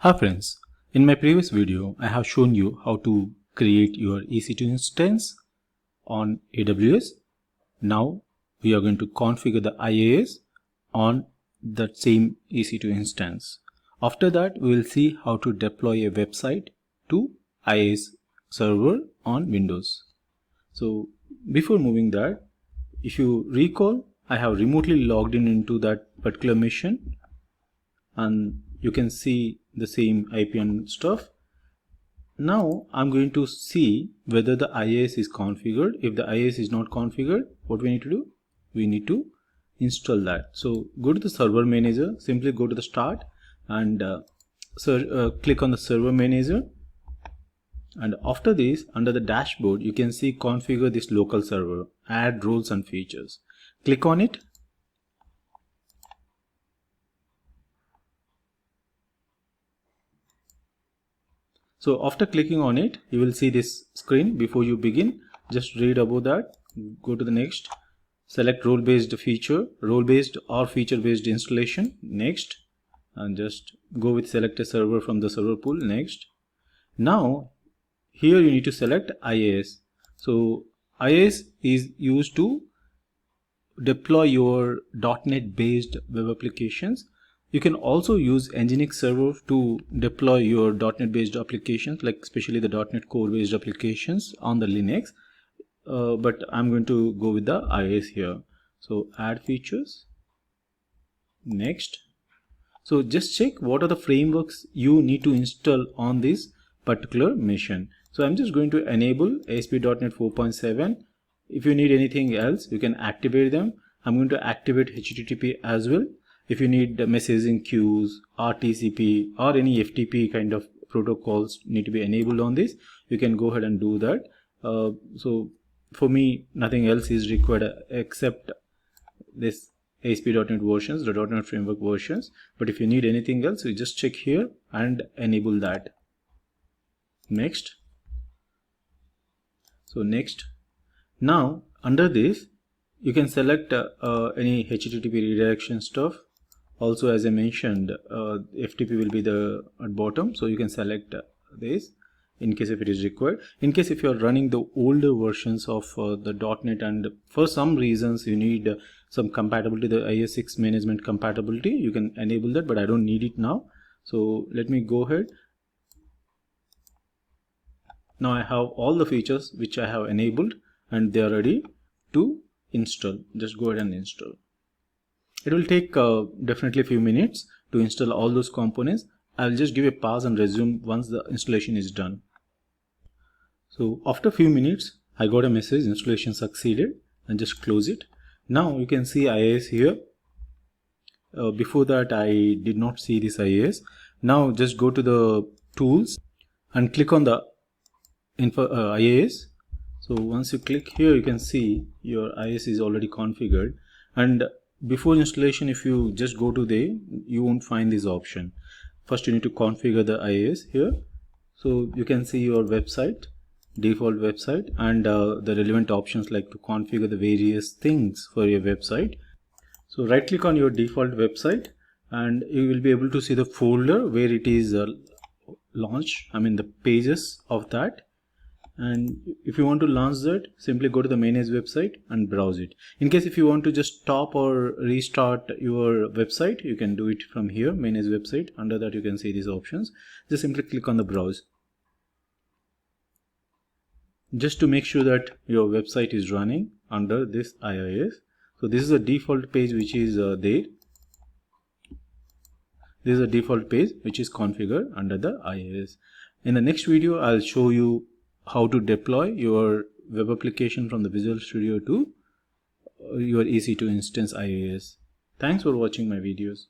Hi friends, in my previous video I have shown you how to create your EC2 instance on AWS. Now we are going to configure the IaaS on that same EC2 instance. After that we will see how to deploy a website to IaaS server on Windows. So before moving that, if you recall, I have remotely logged in into that particular machine and you can see the same IP and stuff. Now I'm going to see whether the IaaS is configured. If the IaaS is not configured, what we need to do? We need to install that. So go to the server manager, simply go to the start and click on the server manager. And after this, under the dashboard, you can see configure this local server, add roles and features. Click on it. So after clicking on it, you will see this screen. Before you begin, just read about that. Go to the next. Select role-based feature, role-based or feature-based installation. Next. And just go with select a server from the server pool. Next. Now, here you need to select IaaS. So IaaS is used to deploy your .NET based web applications. You can also use Nginx server to deploy your .NET based applications, like especially the .NET Core based applications on the Linux. But I'm going to go with the IaaS here. So add features. Next. So just check what are the frameworks you need to install on this particular machine. So I'm just going to enable ASP.NET 4.7. If you need anything else, you can activate them. I'm going to activate HTTP as well. If you need messaging queues, RTCP or any FTP kind of protocols need to be enabled on this, you can go ahead and do that. So for me, nothing else is required except this ASP.NET versions, the .NET Framework versions. But if you need anything else, you just check here and enable that. Next. So next. Now under this, you can select any HTTP redirection stuff. Also, as I mentioned, FTP will be at bottom, so you can select this in case if it is required. In case if you are running the older versions of the .NET and for some reasons you need some compatibility, the IS6 management compatibility, you can enable that, but I don't need it now. So let me go ahead. Now I have all the features which I have enabled and they are ready to install. Just go ahead and install. It will take definitely a few minutes to install all those components. I'll just give a pause and resume once the installation is done. So after a few minutes, I got a message installation succeeded and just close it. Now you can see IaaS here. Before that I did not see this IaaS. Now just go to the tools and click on the IaaS. So once you click here, you can see your IaaS is already configured, and before installation, if you just go to you won't find this option. First you need to configure the IaaS here. So you can see your website, default website, and the relevant options like to configure the various things for your website. So right click on your default website and you will be able to see the folder where it is launched, the pages of that. And if you want to launch that, simply go to the manage website and browse it. In case if you want to just stop or restart your website, you can do it from here, manage website. Under that you can see these options. Just simply click on the browse. Just to make sure that your website is running under this IaaS. So this is a default page which is there. This is a default page which is configured under the IaaS. In the next video, I'll show you how to deploy your web application from the Visual Studio to your EC2 instance IaaS. Thanks for watching my videos.